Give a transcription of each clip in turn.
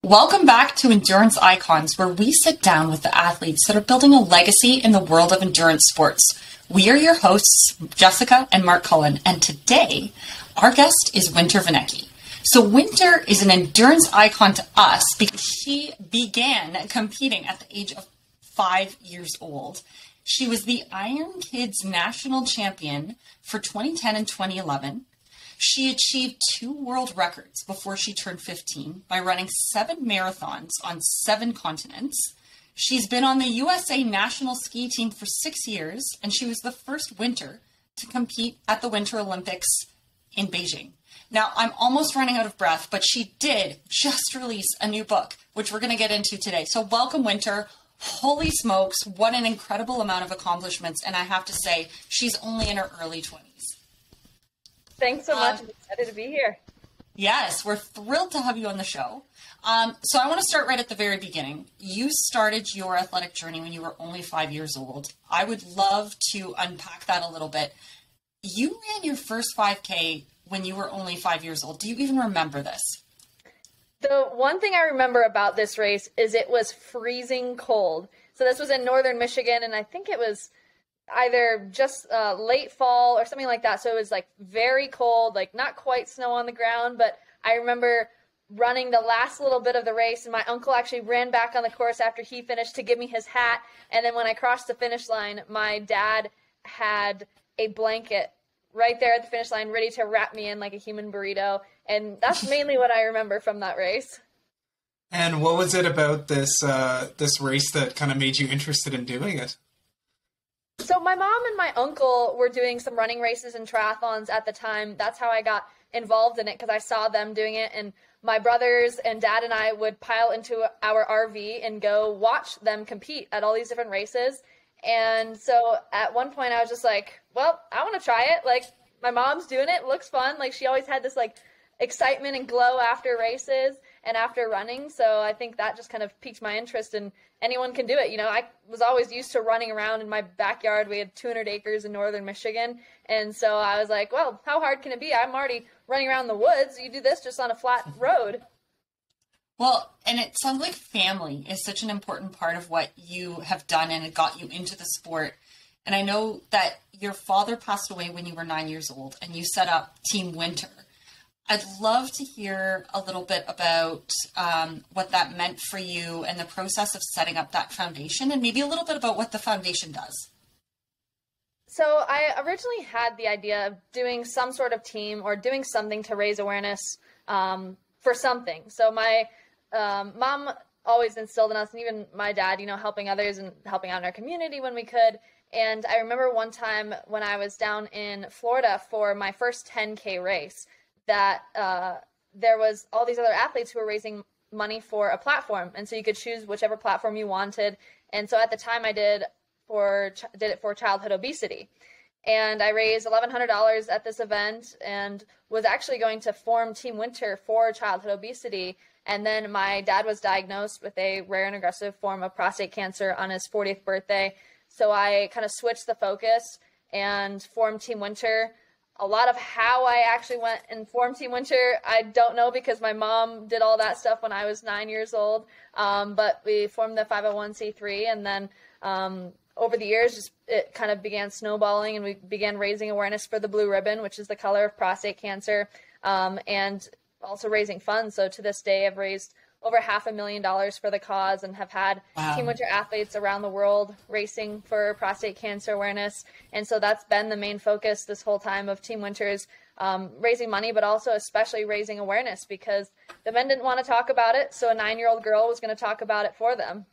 Welcome back to Endurance Icons, where we sit down with the athletes that are building a legacy in the world of endurance sports. We are your hosts, Jessica and Mark Cullen, and today our guest is Winter Vinecki. So Winter is an endurance icon to us because she began competing at the age of 5 years old. She was the Iron Kids national champion for 2010 and 2011. She achieved 2 world records before she turned 15 by running 7 marathons on 7 continents. She's been on the USA national ski team for 6 years, and she was the first winter to compete at the Winter Olympics in Beijing. Now, I'm almost running out of breath, but she did just release a new book, which we're going to get into today. So welcome, Winter. Holy smokes, what an incredible amount of accomplishments. And I have to say, she's only in her early 20s. Thanks so much. I'm excited to be here. Yes, we're thrilled to have you on the show. So I want to start right at the very beginning. You started your athletic journey when you were only 5 years old. I would love to unpack that a little bit. You ran your first 5K when you were only 5 years old. Do you even remember this? The one thing I remember about this race is it was freezing cold. So this was in northern Michigan, and I think it was either just late fall or something like that. So it was like very cold, like not quite snow on the ground, but I remember running the last little bit of the race, and my uncle actually ran back on the course after he finished to give me his hat. And then when I crossed the finish line, my dad had a blanket right there at the finish line ready to wrap me in like a human burrito. And that's mainly what I remember from that race. And what was it about this race that kind of made you interested in doing it? So my mom and my uncle were doing some running races and triathlons at the time. That's how I got involved in it, because I saw them doing it. And my brothers and dad and I would pile into our RV and go watch them compete at all these different races. And so at one point I was just like, well, I want to try it. Like, my mom's doing it. It looks fun. Like, she always had this like excitement and glow after races and after running. So I think that just kind of piqued my interest, and anyone can do it. You know, I was always used to running around in my backyard. We had 200 acres in northern Michigan. And so I was like, well, how hard can it be? I'm already running around the woods. You do this just on a flat road. Well, and it sounds like family is such an important part of what you have done, and it got you into the sport. And I know that your father passed away when you were 9 years old, and you set up Team Winter. I'd love to hear a little bit about what that meant for you and the process of setting up that foundation, and maybe a little bit about what the foundation does. So I originally had the idea of doing some sort of team or doing something to raise awareness for something. So my mom always instilled in us, and even my dad, you know, helping others and helping out in our community when we could. And I remember one time when I was down in Florida for my first 10K race, that there was all these other athletes who were raising money for a platform. And so you could choose whichever platform you wanted. And so at the time I did it for childhood obesity. And I raised $1,100 at this event and was actually going to form Team Winter for childhood obesity. And then my dad was diagnosed with a rare and aggressive form of prostate cancer on his 40th birthday. So I kind of switched the focus and formed Team Winter. A lot of how I actually went and formed Team Winter, I don't know, because my mom did all that stuff when I was 9 years old. But we formed the 501c3, and then over the years, it kind of began snowballing, and we began raising awareness for the blue ribbon, which is the color of prostate cancer, and also raising funds. So to this day, I've raised over $500,000 for the cause, and have had Team Winter athletes around the world racing for prostate cancer awareness. And so that's been the main focus this whole time of Team Winter's raising money, but also especially raising awareness, because the men didn't want to talk about it. So a 9-year-old girl was going to talk about it for them.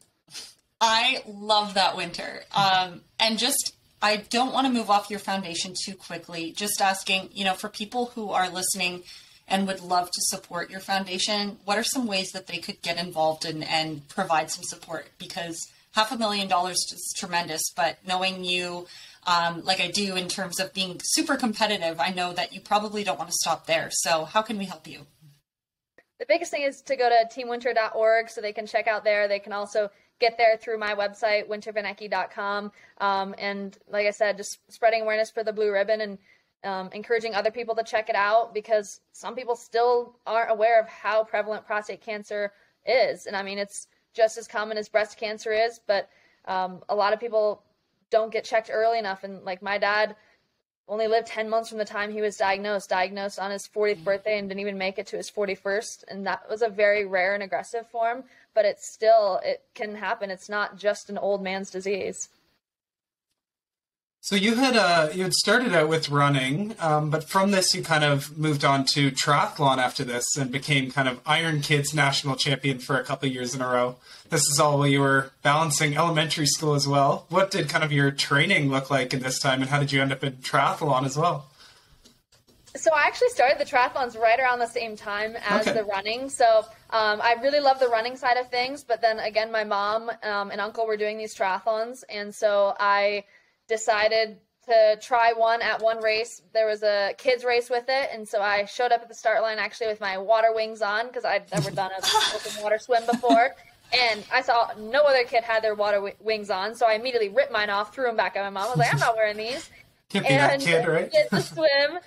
I love that, Winter. And just, I don't want to move off your foundation too quickly. Just asking, you know, for people who are listening and would love to support your foundation, what are some ways that they could get involved and provide some support? Because $500,000 is tremendous, but knowing you like I do in terms of being super competitive, I know that you probably don't want to stop there. So how can we help you? The biggest thing is to go to teamwinter.org so they can check out there. They can also get there through my website, wintervinecki.com. And like I said, just spreading awareness for the blue ribbon and encouraging other people to check it out, because some people still aren't aware of how prevalent prostate cancer is. And I mean, it's just as common as breast cancer is, but a lot of people don't get checked early enough. And like my dad only lived 10 months from the time he was diagnosed on his 40th birthday and didn't even make it to his 41st. And that was a very rare and aggressive form, but it can happen. It's not just an old man's disease. So you had started out with running, but from this you kind of moved on to triathlon after this and became kind of Iron Kids national champion for a couple of years in a row. This is all while you were balancing elementary school as well. What did kind of your training look like in this time, and how did you end up in triathlon as well? So I actually started the triathlons right around the same time as the running. So I really love the running side of things, but then again, my mom and uncle were doing these triathlons, and so I decided to try one at one race. There was a kids race with it, and so I showed up at the start line actually with my water wings on because I'd never done an open water swim before, and I saw no other kid had their water wings on, so I immediately ripped mine off, threw them back at my mom. I was like, I'm not wearing these. Can't be that kid, right? Did the swim,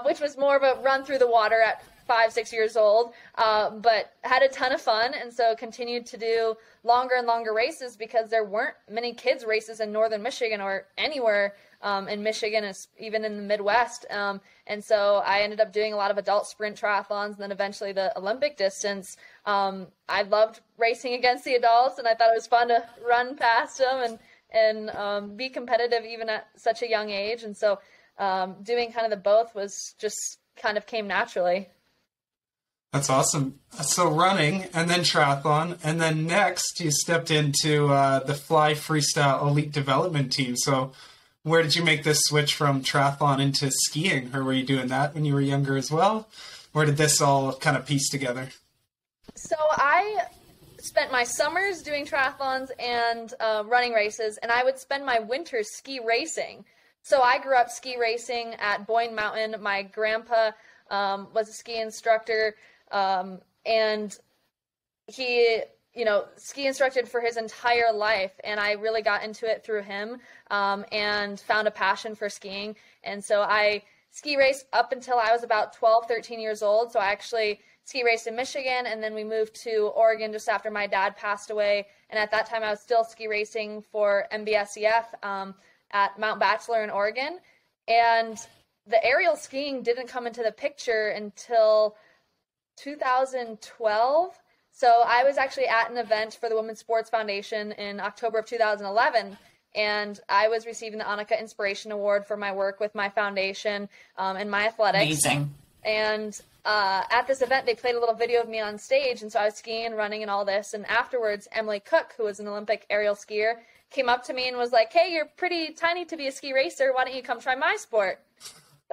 which was more of a run through the water at 5-6 years old, but had a ton of fun, and so continued to do longer and longer races because there weren't many kids races in northern Michigan or anywhere in Michigan, even in the Midwest. And so I ended up doing a lot of adult sprint triathlons and then eventually the Olympic distance. I loved racing against the adults, and I thought it was fun to run past them and be competitive even at such a young age. And so doing kind of the both was just kind of came naturally. That's awesome. So running and then triathlon, and then next you stepped into the Fly Freestyle Elite Development Team. So where did you make this switch from triathlon into skiing, or were you doing that when you were younger as well? Where did this all kind of piece together? So I spent my summers doing triathlons and running races, and I would spend my winters ski racing. So I grew up ski racing at Boyne Mountain. My grandpa was a ski instructor. And he, ski instructed for his entire life. And I really got into it through him, and found a passion for skiing. And so I ski raced up until I was about 12, 13 years old. So I actually ski raced in Michigan, and then we moved to Oregon just after my dad passed away. And at that time I was still ski racing for MBSEF, at Mount Bachelor in Oregon. And the aerial skiing didn't come into the picture until 2012. So I was actually at an event for the Women's Sports Foundation in October of 2011, and I was receiving the Annika Inspiration Award for my work with my foundation and my athletics. Amazing. And at this event, they played a little video of me on stage, and so I was skiing and running and all this. And afterwards, Emily Cook, who was an Olympic aerial skier, came up to me and was like, "Hey, you're pretty tiny to be a ski racer. Why don't you come try my sport?"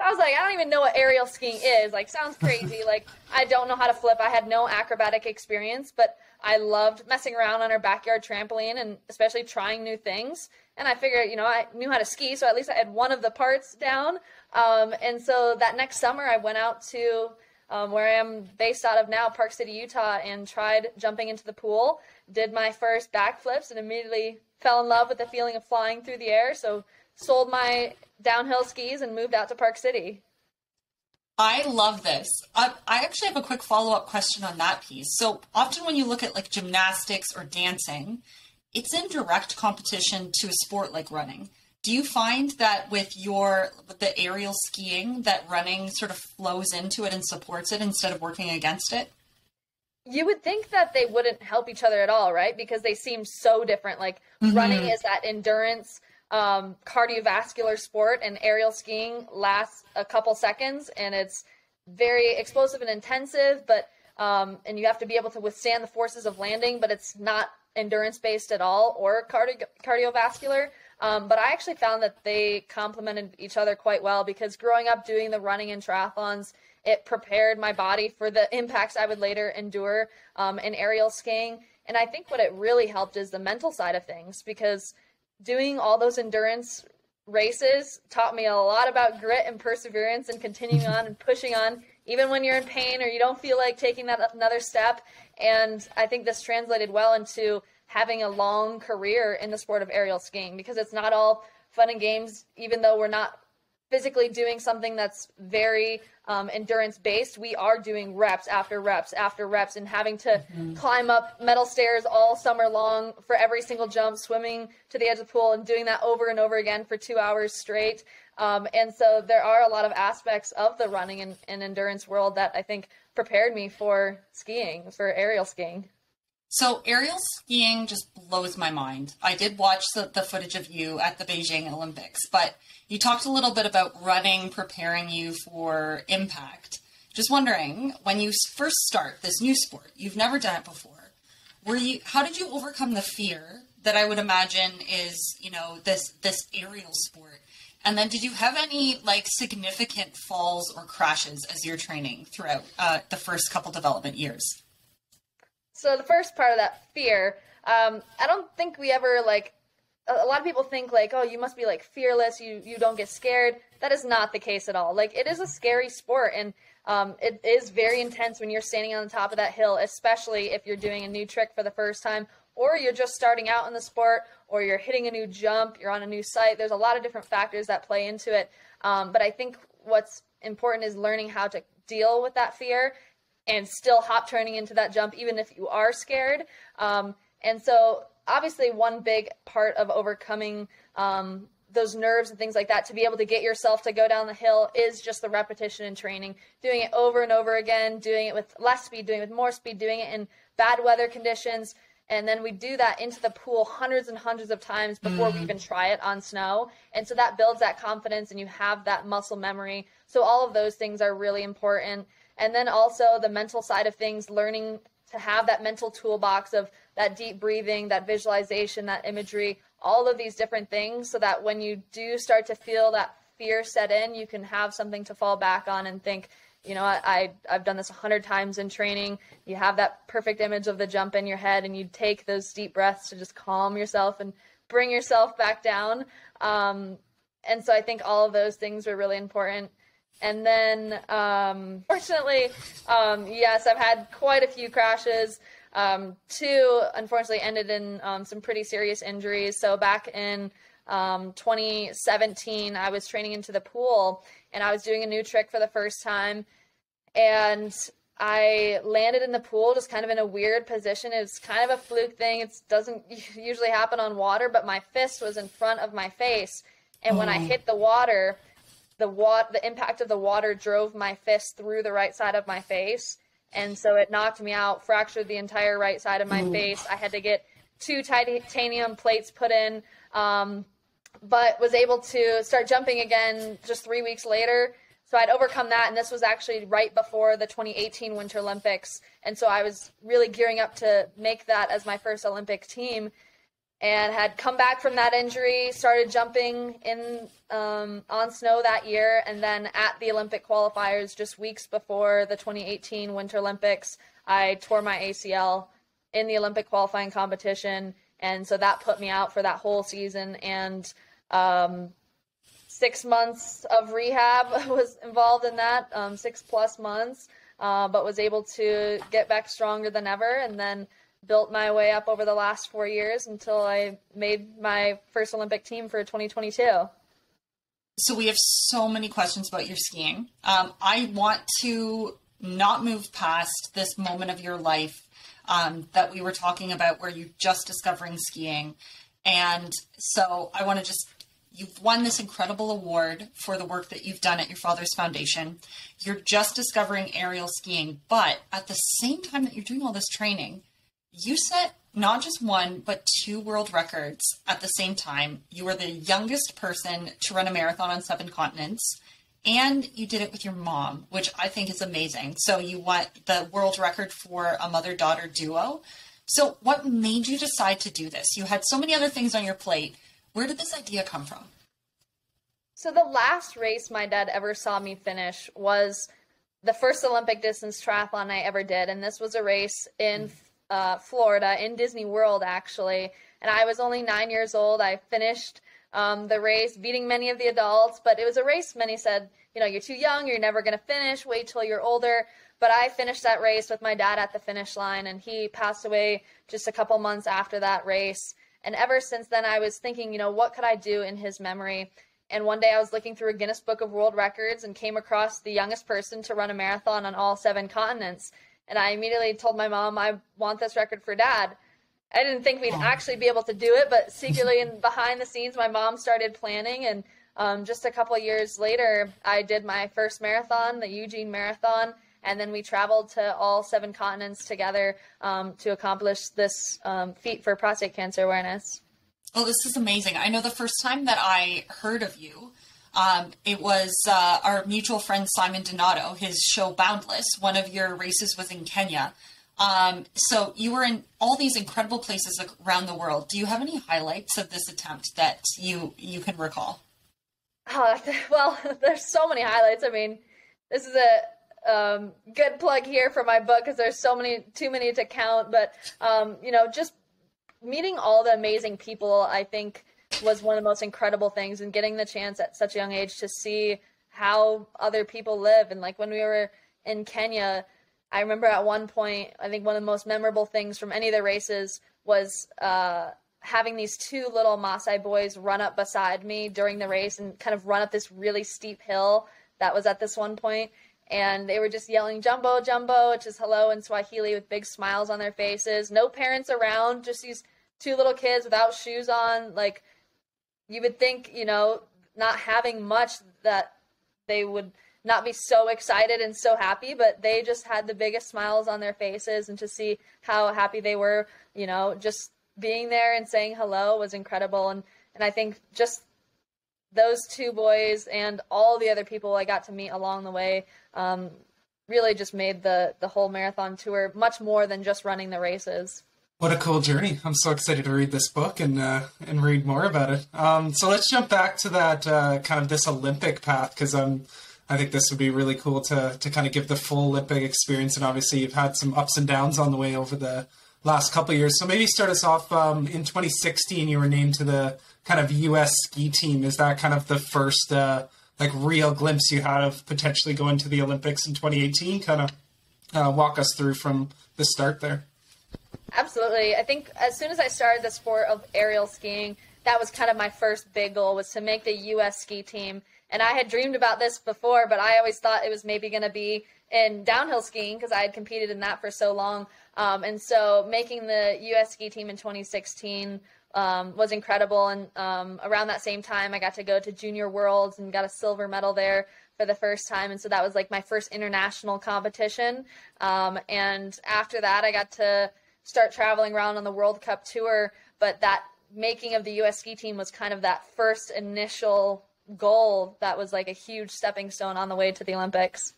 I was like, I don't even know what aerial skiing is. Like, sounds crazy. Like, I don't know how to flip. I had no acrobatic experience, but I loved messing around on our backyard trampoline and especially trying new things. And I figured, I knew how to ski, so at least I had one of the parts down. And so that next summer, I went out to where I am based out of now, Park City, Utah, and tried jumping into the pool, did my first backflips, and immediately fell in love with the feeling of flying through the air. So sold my downhill skis and moved out to Park City. I love this. I actually have a quick follow-up question on that piece. So often when you look at like gymnastics or dancing, it's in direct competition to a sport like running. Do you find that with the aerial skiing that running sort of flows into it and supports it instead of working against it? You would think that they wouldn't help each other at all, right? Because they seem so different. Like running is that endurance, cardiovascular sport, and aerial skiing lasts a couple seconds, and it's very explosive and intensive, but and you have to be able to withstand the forces of landing, but it's not endurance based at all or cardiovascular. But I actually found that they complemented each other quite well, because growing up doing the running and triathlons, it prepared my body for the impacts I would later endure in aerial skiing. And I think what it really helped is the mental side of things, because doing all those endurance races taught me a lot about grit and perseverance and continuing on and pushing on, even when you're in pain or you don't feel like taking that another step. And I think this translated well into having a long career in the sport of aerial skiing, because it's not all fun and games, even though we're not physically doing something that's very endurance based, we are doing reps after reps after reps and having to climb up metal stairs all summer long for every single jump, swimming to the edge of the pool and doing that over and over again for 2 hours straight. And so there are a lot of aspects of the running and endurance world that I think prepared me for skiing, for aerial skiing. So aerial skiing just blows my mind. I did watch the footage of you at the Beijing Olympics, but you talked a little bit about running preparing you for impact. Just wondering, when you first start this new sport, you've never done it before, how did you overcome the fear that I would imagine is, this aerial sport? And then did you have any significant falls or crashes as you're training throughout the first couple development years? So the first part of that fear, I don't think we ever a lot of people think oh, you must be fearless. You don't get scared. That is not the case at all. It is a scary sport, and it is very intense when you're standing on the top of that hill, especially if you're doing a new trick for the first time, or you're just starting out in the sport, or you're hitting a new jump, you're on a new site. There's a lot of different factors that play into it. But I think what's important is learning how to deal with that fear and still hop turning into that jump, even if you are scared. And so obviously one big part of overcoming those nerves and things like that, to be able to get yourself to go down the hill, is just the repetition and training, doing it over and over again, doing it with less speed, doing it with more speed, doing it in bad weather conditions. And then we do that into the pool hundreds and hundreds of times before we even try it on snow. And so that builds that confidence and you have that muscle memory. So all of those things are really important. And then also the mental side of things, learning to have that mental toolbox of that deep breathing, that visualization, that imagery, all of these different things, so that when you do start to feel that fear set in, you can have something to fall back on and think, I've done this 100 times in training. You have that perfect image of the jump in your head, and you take those deep breaths to just calm yourself and bring yourself back down. And so I think all of those things are really important. And then, fortunately, yes, I've had quite a few crashes. Two, unfortunately, ended in some pretty serious injuries. So back in 2017, I was training into the pool, and I was doing a new trick for the first time. And I landed in the pool just kind of in a weird position. It was kind of a fluke thing. It doesn't usually happen on water, but my fist was in front of my face. And when I hit the water, the impact of the water drove my fist through the right side of my face. And so it knocked me out, fractured the entire right side of my face. I had to get 2 titanium plates put in, but was able to start jumping again just 3 weeks later. So I'd overcome that, and this was actually right before the 2018 Winter Olympics. And so I was really gearing up to make that as my first Olympic team, and had come back from that injury, started jumping in on snow that year, and then at the Olympic qualifiers just weeks before the 2018 Winter Olympics, I tore my ACL in the Olympic qualifying competition, and so that put me out for that whole season, and 6 months of rehab was involved in that, 6+ months, but was able to get back stronger than ever, and then built my way up over the last 4 years until I made my first Olympic team for 2022. So we have so many questions about your skiing. I want to not move past this moment of your life that we were talking about where you're just discovering skiing. And so I want to you've won this incredible award for the work that you've done at your father's foundation. You're just discovering aerial skiing, but at the same time that you're doing all this training, you set not just 1, but 2 world records at the same time. You were the youngest person to run a marathon on 7 continents, and you did it with your mom, which I think is amazing. So you won the world record for a mother-daughter duo. So what made you decide to do this? You had so many other things on your plate. Where did this idea come from? So the last race my dad ever saw me finish was the first Olympic distance triathlon I ever did. And this was a race in Florida, in Disney World, actually. And I was only 9 years old. I finished the race, beating many of the adults. But it was a race many said, you're too young, you're never going to finish, wait till you're older. But I finished that race with my dad at the finish line, and he passed away just a couple months after that race. And ever since then, I was thinking, what could I do in his memory? And one day I was looking through a Guinness Book of World Records and came across the youngest person to run a marathon on all 7 continents. And I immediately told my mom, I want this record for Dad. I didn't think we'd actually be able to do it, but secretly and behind the scenes, my mom started planning. And just a couple of years later, I did my first marathon, the Eugene Marathon. And then we traveled to all 7 continents together to accomplish this feat for prostate cancer awareness. Oh, this is amazing. I know the first time that I heard of you, it was our mutual friend Simon Donato, his show Boundless. One of your races was in Kenya. So you were in all these incredible places around the world. Do you have any highlights of this attempt that you can recall? Well, there's so many highlights. I mean, this is a good plug here for my book because there's too many to count. But, just meeting all the amazing people, I think, was one of the most incredible things, and getting the chance at such a young age to see how other people live. And like when we were in Kenya, I remember at one point, I think one of the most memorable things from any of the races was having these 2 little Maasai boys run up beside me during the race and kind of run up this really steep hill that was at this one point. And they were just yelling, "Jumbo, Jumbo," which is hello in Swahili, with big smiles on their faces. No parents around, just these 2 little kids without shoes on. Like, you would think, not having much, that they would not be so excited and so happy, but they just had the biggest smiles on their faces. And to see how happy they were, just being there and saying hello was incredible. And I think just those 2 boys and all the other people I got to meet along the way really just made the whole marathon tour much more than just running the races. What a cool journey. I'm so excited to read this book and read more about it. So let's jump back to that kind of this Olympic path, because I think this would be really cool to kind of give the full Olympic experience. And obviously you've had some ups and downs on the way over the last couple of years. So maybe start us off. In 2016, you were named to the kind of U.S. ski team. Is that kind of the first real glimpse you had of potentially going to the Olympics in 2018? Kind of walk us through from the start there. Absolutely. I think as soon as I started the sport of aerial skiing, that was kind of my first big goal, was to make the U.S. ski team. And I had dreamed about this before, but I always thought it was maybe going to be in downhill skiing because I had competed in that for so long. And so making the U.S. ski team in 2016 was incredible. And around that same time, I got to go to Junior Worlds and got a silver medal there for the first time. And so that was like my first international competition. And after that, I got to start traveling around on the World Cup tour. But that making of the U.S. ski team was kind of that first initial goal that was like a huge stepping stone on the way to the Olympics.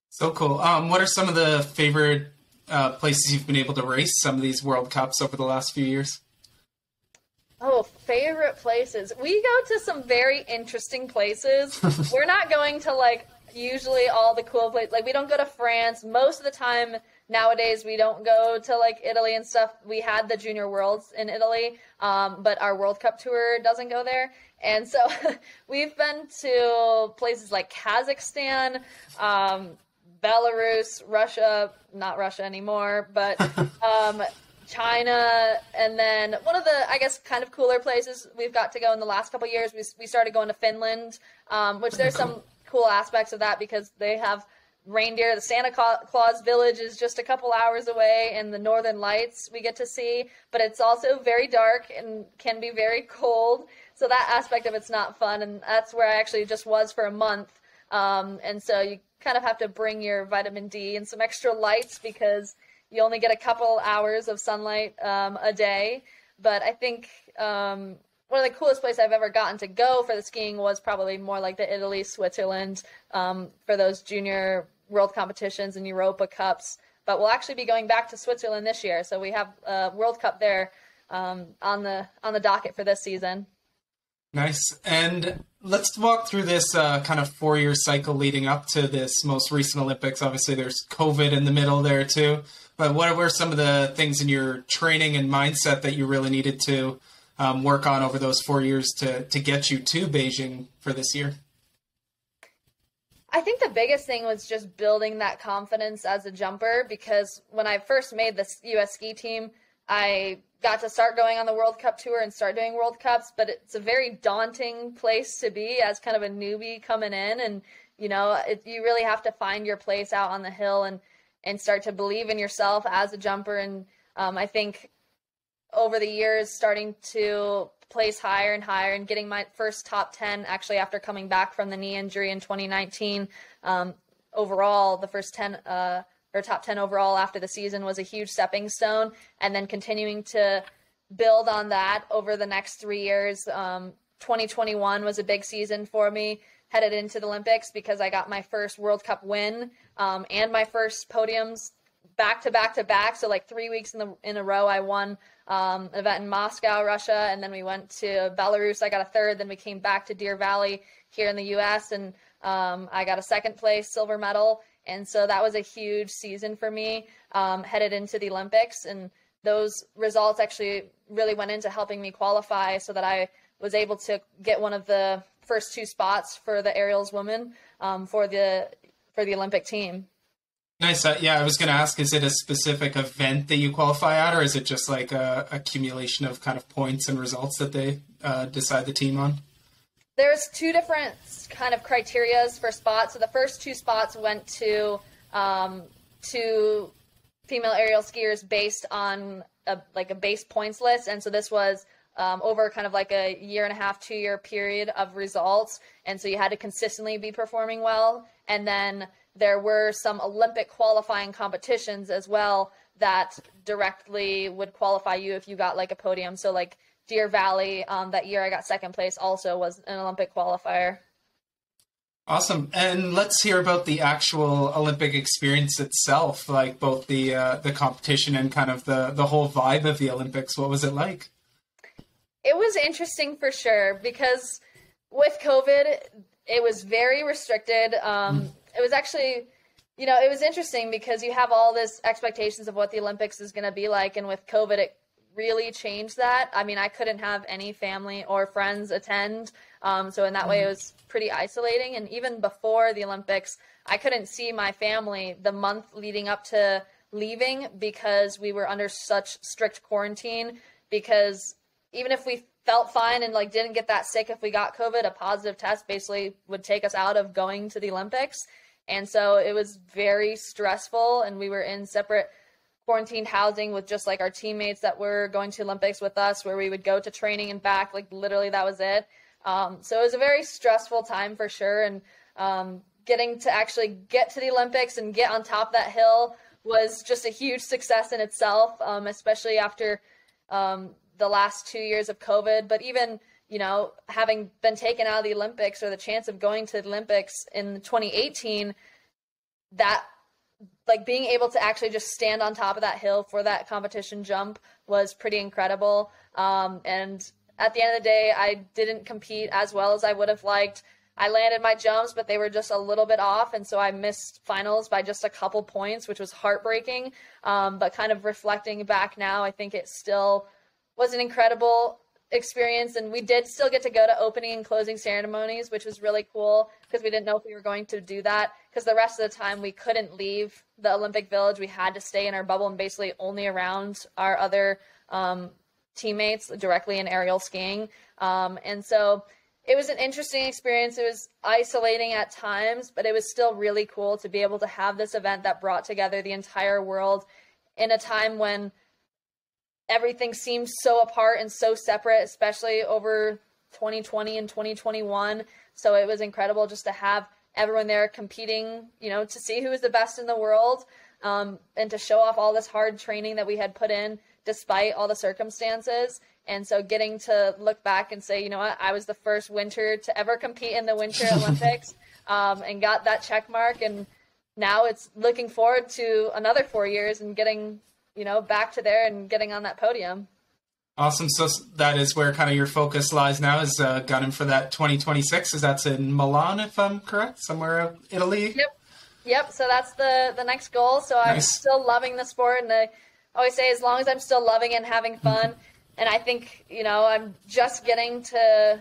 So cool. What are some of the favorite places you've been able to race some of these World Cups over the last few years? Oh, favorite places. We go to some very interesting places. We're not going to usually all the cool places. Like, we don't go to France. Most of the time nowadays we don't go to Italy and stuff. We had the Junior Worlds in Italy, but our World Cup tour doesn't go there. And so we've been to places like Kazakhstan, Belarus, Russia, not Russia anymore, but China. And then one of the, I guess, kind of cooler places we've got to go in the last couple of years, we started going to Finland, which there's some cool aspects of that because they have reindeer. The Santa Claus village is just a couple hours away, and the Northern Lights we get to see, but it's also very dark and can be very cold. So that aspect of it's not fun, and that's where I actually just was for a month. And so you kind of have to bring your vitamin D and some extra lights because you only get a couple hours of sunlight a day. But I think one of the coolest places I've ever gotten to go for the skiing was probably more like the Italy, Switzerland, for those junior world competitions and Europa Cups. But we'll actually be going back to Switzerland this year. So we have a World Cup there on the docket for this season. Nice. And let's walk through this kind of 4-year cycle leading up to this most recent Olympics. Obviously, there's COVID in the middle there too. But what were some of the things in your training and mindset that you really needed to work on over those 4 years to get you to Beijing for this year? I think the biggest thing was just building that confidence as a jumper, because when I first made this U.S. ski team, I got to start going on the World Cup tour and start doing World Cups, but it's a very daunting place to be as kind of a newbie coming in. And, you know, you really have to find your place out on the hill and start to believe in yourself as a jumper. And I think over the years, starting to place higher and higher and getting my first top 10 actually after coming back from the knee injury in 2019, overall, the first 10 or top 10 overall after the season was a huge stepping stone. And then continuing to build on that over the next 3 years. 2021 was a big season for me, headed into the Olympics, because I got my first World Cup win and my first podiums back to back to back. So like 3 weeks in a row, I won an event in Moscow, Russia, and then we went to Belarus. I got a third. Then we came back to Deer Valley here in the U.S. and I got a second place silver medal. And so that was a huge season for me, headed into the Olympics. And those results actually really went into helping me qualify so that I was able to get one of the first 2 spots for the aerials women for the Olympic team. Nice. Yeah, I was going to ask, is it a specific event that you qualify at, or is it just like a accumulation of kind of points and results that they decide the team on? There's 2 different kind of criterias for spots. So the first 2 spots went to female aerial skiers based on a base points list. And so this was over kind of like a 1.5 to 2 year period of results. And so you had to consistently be performing well. And then there were some Olympic qualifying competitions as well that directly would qualify you if you got like a podium. So like Deer Valley, that year I got second place, also was an Olympic qualifier. Awesome. And let's hear about the actual Olympic experience itself, like both the competition and kind of the whole vibe of the Olympics. What was it like? It was interesting for sure, because with COVID, it was very restricted. It was actually, you know, it was interesting because you have all this expectations of what the Olympics is going to be like. And with COVID, it really changed that. I mean, I couldn't have any family or friends attend. So in that way, it was pretty isolating. And even before the Olympics, I couldn't see my family the month leading up to leaving because we were under such strict quarantine. Because even if we felt fine and like didn't get that sick, if we got COVID, a positive test basically would take us out of going to the Olympics. And so it was very stressful, and we were in separate quarantined housing with just like our teammates that were going to Olympics with us, where we would go to training and back, like literally that was it. So it was a very stressful time for sure. And getting to actually get to the Olympics and get on top of that hill was just a huge success in itself, especially after the last 2 years of COVID. But even, you know, having been taken out of the Olympics, or the chance of going to the Olympics in 2018, that like being able to actually just stand on top of that hill for that competition jump was pretty incredible. And at the end of the day, I didn't compete as well as I would have liked. I landed my jumps, but they were just a little bit off. And so I missed finals by just a couple points, which was heartbreaking. But kind of reflecting back now, I think it still was an incredible experience. And we did still get to go to opening and closing ceremonies, which was really cool, because we didn't know if we were going to do that, because the rest of the time we couldn't leave the Olympic Village. We had to stay in our bubble and basically only around our other teammates directly in aerial skiing. And so it was an interesting experience. It was isolating at times, but it was still really cool to be able to have this event that brought together the entire world in a time when everything seemed so apart and so separate, especially over 2020 and 2021. So it was incredible just to have everyone there competing, you know, to see who was the best in the world, and to show off all this hard training that we had put in despite all the circumstances. And so getting to look back and say, you know what, I was the first winter to ever compete in the Winter Olympics, and got that check mark. And now it's looking forward to another 4 years and getting, you know, back to there and getting on that podium. Awesome. So that is where kind of your focus lies now, is gunning for that 2026. Is that's in Milan, if I'm correct, somewhere in Italy? Yep. So that's the next goal. So I'm still loving the sport, and I always say, as long as I'm still loving it and having fun, and I think, you know, I'm just getting to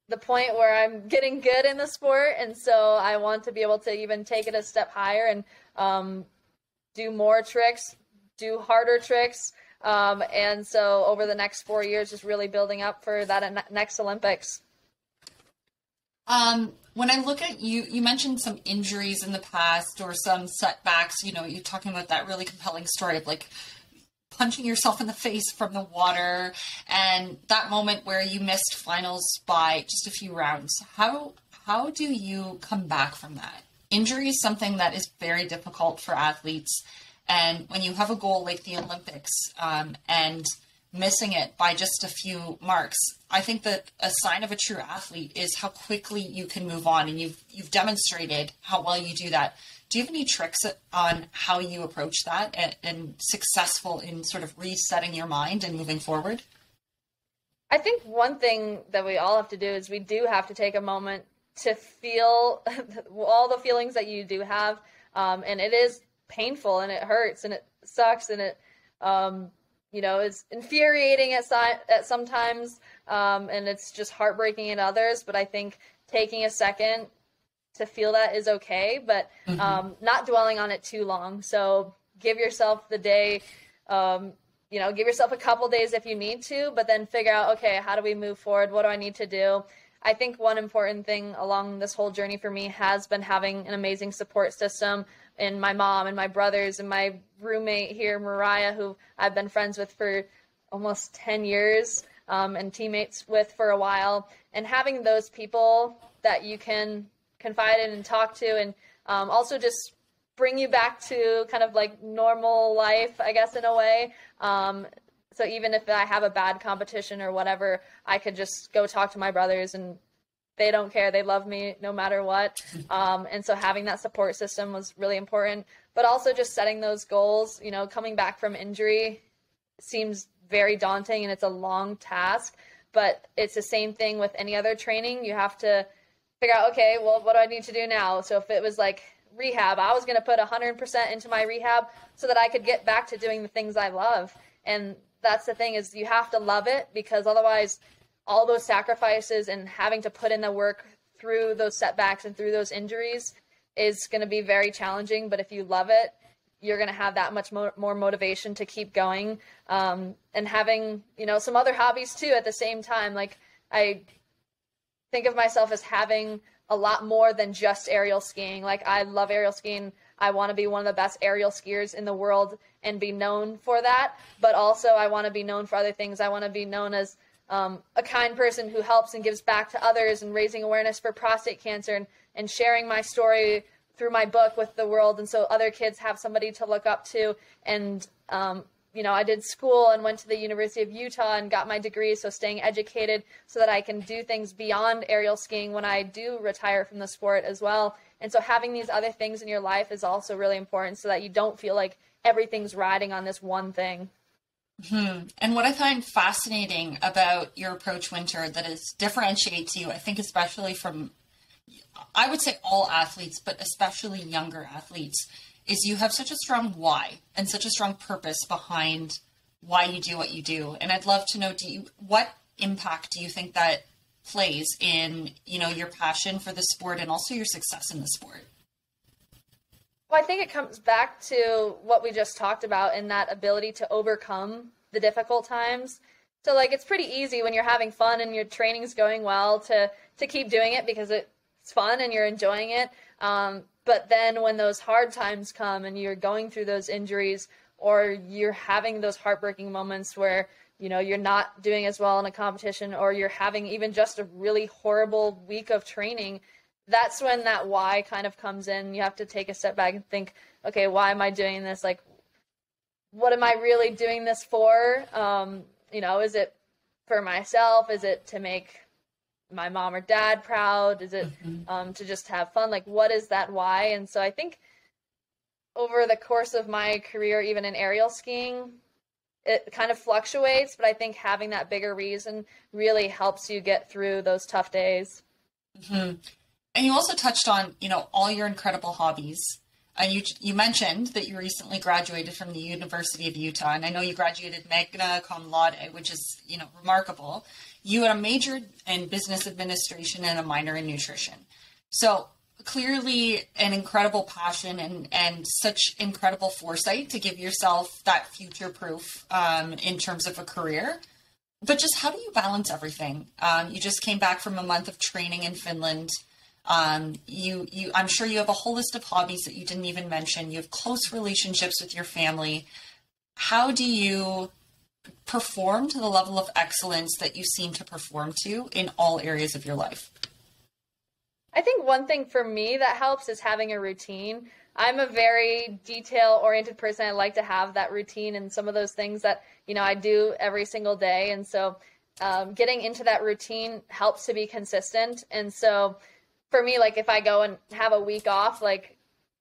the point where I'm getting good in the sport, and so I want to be able to even take it a step higher and do more tricks, do harder tricks, And so over the next 4 years, just really building up for that next Olympics. When I look at you, you mentioned some injuries in the past or some setbacks. You know, you're talking about that really compelling story of like punching yourself in the face from the water and that moment where you missed finals by just a few rounds. How do you come back from that? Injury is something that is very difficult for athletes. And when you have a goal like the Olympics, and missing it by just a few marks, I think that a sign of a true athlete is how quickly you can move on, and you've demonstrated how well you do that. Do you have any tricks on how you approach that and successful in sort of resetting your mind and moving forward? I think one thing that we all have to do is we do have to take a moment to feel all the feelings that you do have, and it is painful and it hurts and it sucks and it is infuriating at sometimes, and it's just heartbreaking at others. But I think taking a second to feel that is okay, but not dwelling on it too long. So give yourself the day, give yourself a couple days if you need to, but then figure out, okay, how do we move forward? What do I need to do? I think one important thing along this whole journey for me has been having an amazing support system in my mom and my brothers and my roommate here, Mariah, who I've been friends with for almost 10 years, and teammates with for a while. And having those people that you can confide in and talk to, and also just bring you back to kind of like normal life, I guess, in a way. So even if I have a bad competition or whatever, I could just go talk to my brothers and they don't care. They love me no matter what. And so having that support system was really important, but also just setting those goals. Coming back from injury seems very daunting and it's a long task, but it's the same thing with any other training. You have to figure out, okay, well, what do I need to do now? So if it was like rehab, I was going to put 100% into my rehab so that I could get back to doing the things I love. And that's the thing, is you have to love it, because otherwise all those sacrifices and having to put in the work through those setbacks and through those injuries is going to be very challenging. But if you love it, you're going to have that much more motivation to keep going, and having, some other hobbies too at the same time. Like, I think of myself as having a lot more than just aerial skiing. Like, I love aerial skiing. I want to be one of the best aerial skiers in the world and be known for that. But also I want to be known for other things. I want to be known as a kind person who helps and gives back to others, and raising awareness for prostate cancer, and sharing my story through my book with the world. And so other kids have somebody to look up to. And, I did school and went to the University of Utah and got my degree. So staying educated so that I can do things beyond aerial skiing when I do retire from the sport as well. And so having these other things in your life is also really important, so that you don't feel like everything's riding on this one thing. And what I find fascinating about your approach, Winter, that differentiates you, I think, especially from, I would say all athletes, but especially younger athletes, is you have such a strong why and such a strong purpose behind why you do what you do. And I'd love to know, what impact do you think that plays in, your passion for the sport and also your success in the sport? Well, I think it comes back to what we just talked about, in that ability to overcome the difficult times. So like, it's pretty easy when you're having fun and your training's going well to keep doing it because it's fun and you're enjoying it. But then when those hard times come and you're going through those injuries, or you're having those heartbreaking moments where, you're not doing as well in a competition, or you're having even just a really horrible week of training, that's when that why kind of comes in. You have to take a step back and think, okay, why am I doing this? Like, what am I really doing this for? Is it for myself? Is it to make my mom or dad proud? Is it to just have fun? Like, what is that why? And so I think over the course of my career, even in aerial skiing, it kind of fluctuates, but I think having that bigger reason really helps you get through those tough days. And you also touched on, all your incredible hobbies. And you mentioned that you recently graduated from the University of Utah, and I know you graduated magna cum laude, which is, remarkable. You had a major in business administration and a minor in nutrition. So clearly an incredible passion and such incredible foresight to give yourself that future proof in terms of a career. But just how do you balance everything? You just came back from a month of training in Finland. I'm sure you have a whole list of hobbies that you didn't even mention. You have close relationships with your family. How do you perform to the level of excellence that you seem to perform to in all areas of your life? I think one thing for me that helps is having a routine. I'm a very detail-oriented person. I like to have that routine and some of those things that, I do every single day. And so getting into that routine helps to be consistent. And so for me, like if I go and have a week off, like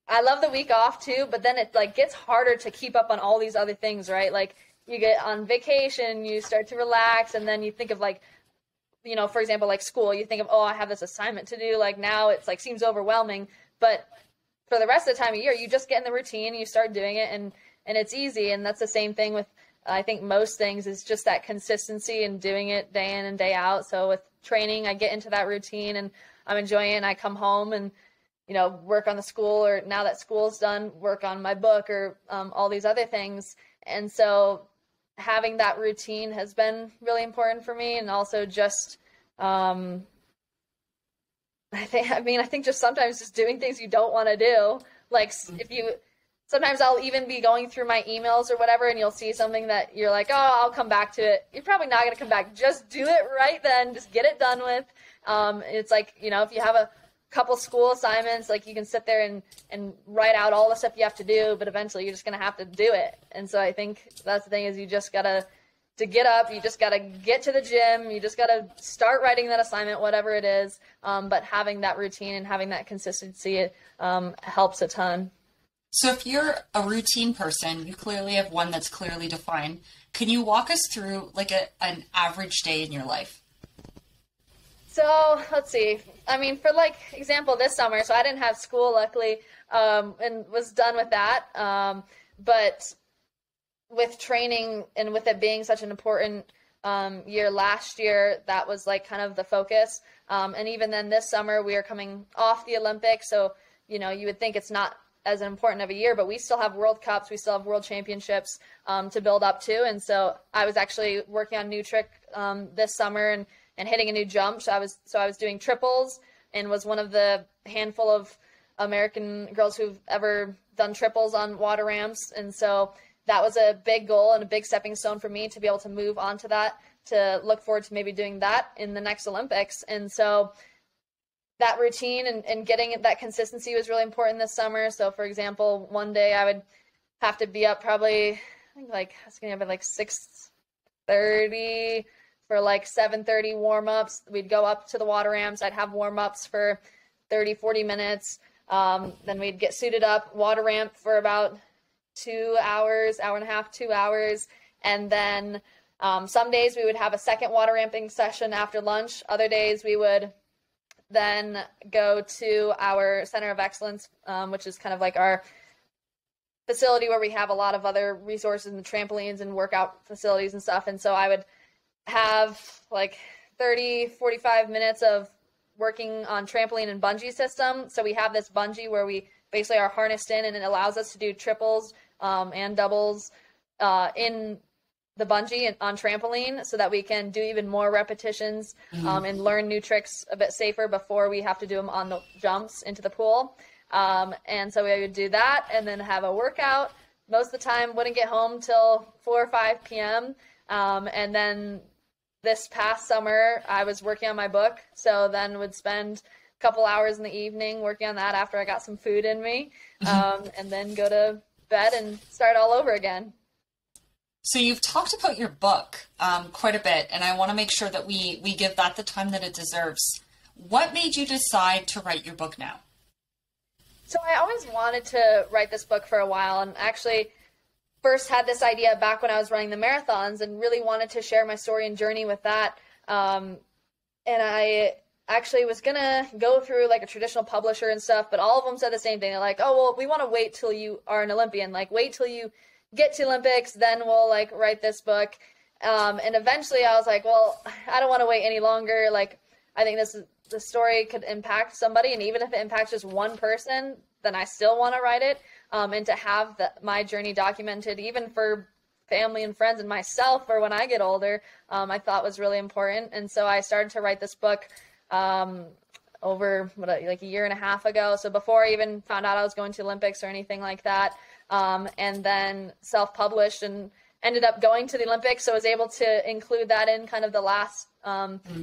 I love the week off too, but then it like gets harder to keep up on all these other things, right? Like you get on vacation, you start to relax, and then you think of like, for example, like school, you think of, I have this assignment to do. Like now it's like seems overwhelming, but for the rest of the time of year, you just get in the routine, you start doing it, and it's easy. And that's the same thing with, I think most things is just that consistency and doing it day in and day out. So with training, I get into that routine and I'm enjoying it, and I come home and, work on the school, or now that school's done, work on my book or all these other things. And so having that routine has been really important for me. And also just, I think just sometimes just doing things you don't want to do. Like sometimes I'll even be going through my emails or whatever, and you'll see something that you're like, I'll come back to it. You're probably not going to come back. Just do it right then. Just get it done with. It's like, if you have a couple school assignments, like you can sit there and write out all the stuff you have to do, but eventually you're just going to have to do it. And so I think that's the thing is you just got to get up, you just got to get to the gym, you just got to start writing that assignment, whatever it is. But having that routine and having that consistency helps a ton. So if you're a routine person, you clearly have one that's clearly defined. Can you walk us through like an average day in your life? So let's see. I mean, for like example, this summer, so I didn't have school luckily, and was done with that. But with training and with it being such an important year last year, that was like kind of the focus. And even then this summer, we are coming off the Olympics. So, you would think it's not as important of a year, but we still have World Cups, we still have World Championships to build up to. And so I was actually working on a new trick this summer and hitting a new jump. So I was doing triples and was one of the handful of American girls who've ever done triples on water ramps. And so that was a big goal and a big stepping stone for me to be able to move on to that, to look forward to maybe doing that in the next Olympics. And so that routine and getting that consistency was really important this summer. So for example, one day I would have to be up probably, I think like, I was going to have like 6:30 for like 7:30 warm-ups. We'd go up to the water ramps. I'd have warm-ups for 30, 40 minutes. Then we'd get suited up, water ramp for about 2 hours, hour and a half, 2 hours. And then some days we would have a second water ramping session after lunch. Other days we would then go to our Center of Excellence, which is kind of like our facility where we have a lot of other resources and trampolines and workout facilities and stuff. And so I would have like 30, 45 minutes of working on trampoline and bungee system. So we have this bungee where we basically are harnessed in, and it allows us to do triples and doubles in the bungee and on trampoline, so that we can do even more repetitions and learn new tricks a bit safer before we have to do them on the jumps into the pool. And so we would do that and then have a workout. Most of the time wouldn't get home till 4 or 5 p.m. And then this past summer I was working on my book, so then would spend a couple hours in the evening working on that after I got some food in me, and then go to bed and start all over again. So you've talked about your book quite a bit, and I want to make sure that we give that the time that it deserves. What made you decide to write your book now? So I always wanted to write this book for a while, and actually first had this idea back when I was running the marathons and really wanted to share my story and journey with that. And I actually was going to go through like a traditional publisher and stuff, but all of them said the same thing. They're like, oh, well, we want to wait till you are an Olympian. Like, wait till you get to Olympics, then we'll like write this book. And eventually I was like, well, I don't want to wait any longer. Like, I think this is the story could impact somebody, and even if it impacts just one person, then I still want to write it. And to have my journey documented, even for family and friends and myself, for when I get older, I thought was really important. And so I started to write this book over like a year and a half ago. So before I even found out I was going to Olympics or anything like that, and then self-published and ended up going to the Olympics. So I was able to include that in kind of the last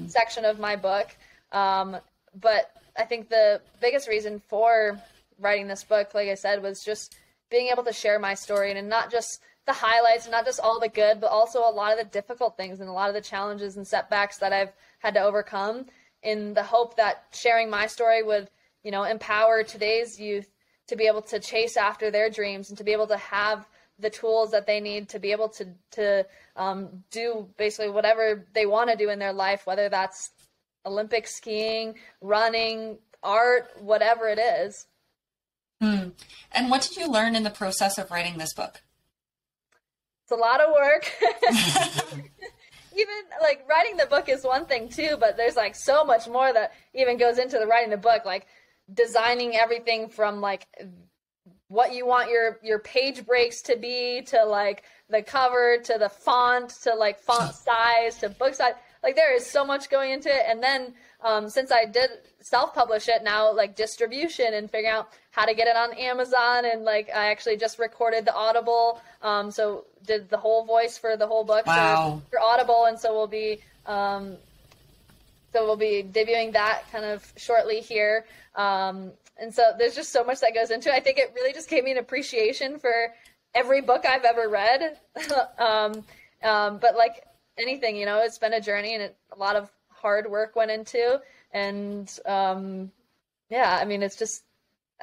section of my book. But I think the biggest reason for writing this book, like I said, was just being able to share my story, and not just the highlights, not just all the good, but also a lot of the difficult things and a lot of the challenges and setbacks that I've had to overcome, in the hope that sharing my story would, empower today's youth to be able to chase after their dreams and to be able to have the tools that they need to be able to do basically whatever they want to do in their life, whether that's Olympic skiing, running, art, whatever it is. And what did you learn in the process of writing this book? It's a lot of work. Even like writing the book is one thing too, but there's like so much more that even goes into the writing the book, like designing everything from like what you want your page breaks to be, to like the cover, to the font, to like font size, to book size. Like there is so much going into it. And then since I did self-publish it, now like distribution and figuring out how to get it on Amazon, and like I actually just recorded the Audible, so did the whole voice for the whole book. Wow. for Audible, and so we'll be debuting that kind of shortly here. And so there's just so much that goes into it. I think it really just gave me an appreciation for every book I've ever read. But like anything, it's been a journey, and a lot of hard work went into. And it's just,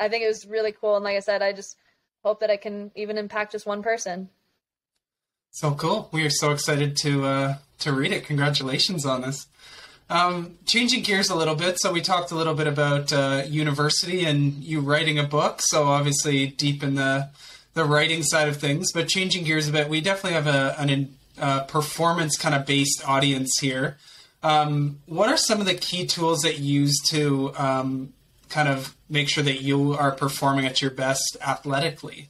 I think it was really cool. And like I said, I just hope that I can even impact just one person. So cool. We are so excited to read it. Congratulations on this. Changing gears a little bit. So we talked a little bit about university and you writing a book. So obviously deep in the writing side of things, but changing gears a bit, we definitely have a performance kind of based audience here. What are some of the key tools that you use to kind of make sure that you are performing at your best athletically?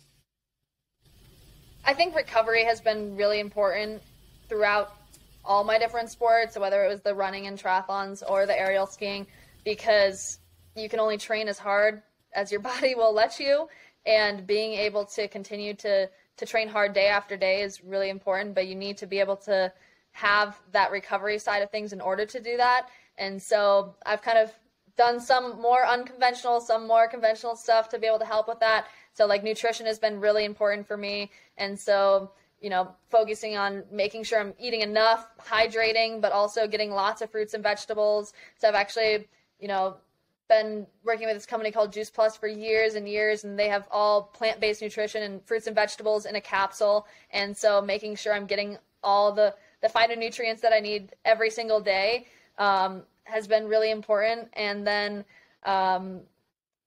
I think recovery has been really important throughout all my different sports, whether it was the running and triathlons or the aerial skiing, because you can only train as hard as your body will let you, and being able to continue to train hard day after day is really important, but you need to be able to have that recovery side of things in order to do that. And so I've kind of done some more unconventional, some more conventional stuff to be able to help with that. So like nutrition has been really important for me. And so, focusing on making sure I'm eating enough, hydrating, but also getting lots of fruits and vegetables. So I've actually, been working with this company called Juice Plus for years and years, and they have all plant-based nutrition and fruits and vegetables in a capsule. And so making sure I'm getting all the phytonutrients that I need every single day has been really important. And then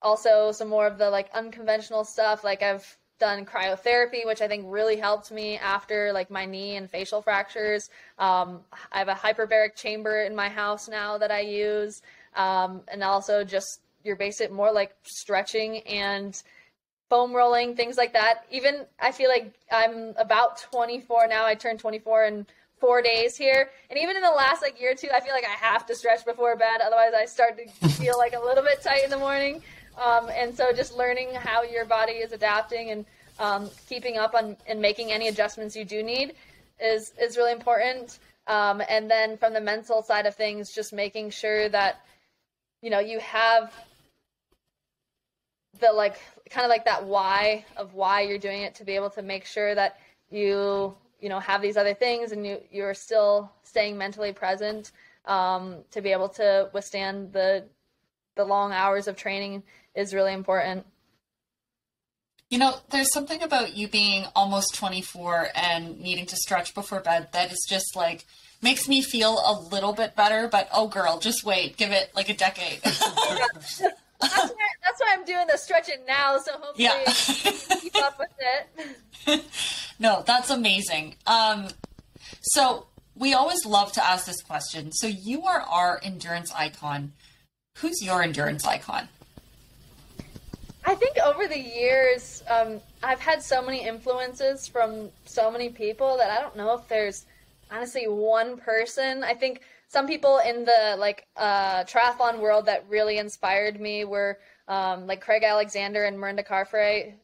also some more of the like unconventional stuff, like I've done cryotherapy, which I think really helped me after like my knee and facial fractures. I have a hyperbaric chamber in my house now that I use. And also just your basic, more like stretching and foam rolling, things like that. Even I feel like I'm about 24 now. I turned 24 in 4 days here. And even in the last like year or two, I feel like I have to stretch before bed. Otherwise I start to feel like a little bit tight in the morning. And so just learning how your body is adapting and keeping up on and making any adjustments you do need is really important. And then from the mental side of things, just making sure that, you have the like kind of like that why of why you're doing it, to be able to make sure that you have these other things and you're still staying mentally present to be able to withstand the long hours of training is really important. There's something about you being almost 24 and needing to stretch before bed that is just like, makes me feel a little bit better, but oh girl, just wait, give it like a decade. That's why I'm doing the stretching now, so hopefully you can keep up with it. No, that's amazing. So we always love to ask this question. So you are our endurance icon. Who's your endurance icon? I think over the years, I've had so many influences from so many people that I don't know if there's honestly one person. I think some people in the triathlon world that really inspired me were like Craig Alexander and Miranda Carfrae,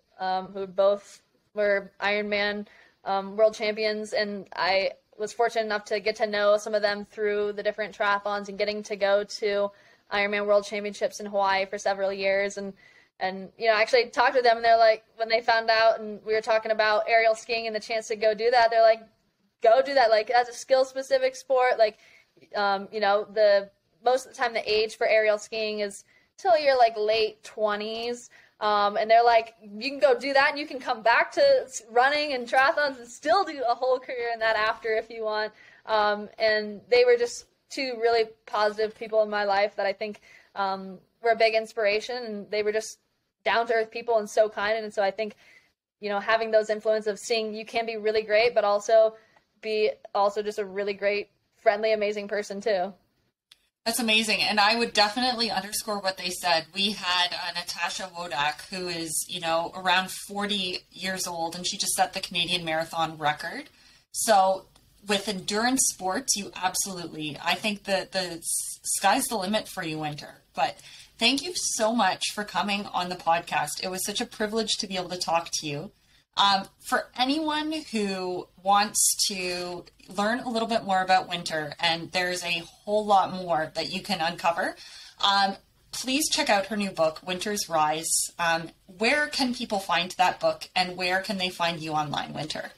who both were Ironman world champions, and I was fortunate enough to get to know some of them through the different triathlons and getting to go to Ironman World Championships in Hawaii for several years. And I actually talked with them, and they're like, when they found out and we were talking about aerial skiing and the chance to go do that, they're like, go do that. Like, as a skill specific sport, like, the most of the time the age for aerial skiing is till you're like late 20s. And they're like, you can go do that and you can come back to running and triathlons and still do a whole career in that after if you want. And they were just two really positive people in my life that I think were a big inspiration, and they were just down-to-earth people and so kind. And so I think, having those influences of seeing you can be really great, but also be just a really great, friendly, amazing person too. That's amazing. And I would definitely underscore what they said. We had Natasha Wodak, who is, around 40 years old, and she just set the Canadian Marathon record. So with endurance sports, I think that the sky's the limit for you, Winter. But thank you so much for coming on the podcast. It was such a privilege to be able to talk to you. For anyone who wants to learn a little bit more about Winter, and there's a whole lot more that you can uncover, please check out her new book, Winter's Rise. Where can people find that book, and where can they find you online, Winter?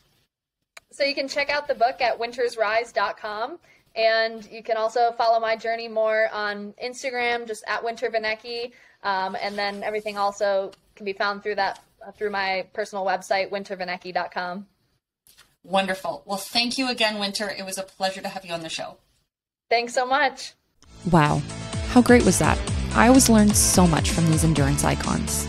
So you can check out the book at wintersrise.com, and you can also follow my journey more on Instagram, just at Winter Vinecki, and then everything also can be found through my personal website, wintervinecki.com. Wonderful. Well, thank you again, Winter. It was a pleasure to have you on the show. Thanks so much. Wow. How great was that? I always learned so much from these endurance icons.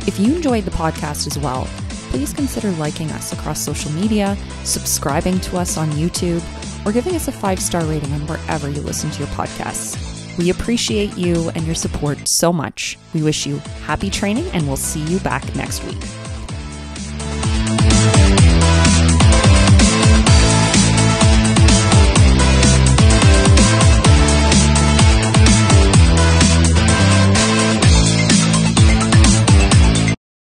If you enjoyed the podcast as well, please consider liking us across social media, subscribing to us on YouTube, or giving us a 5-star rating on wherever you listen to your podcasts. We appreciate you and your support so much. We wish you happy training, and we'll see you back next week.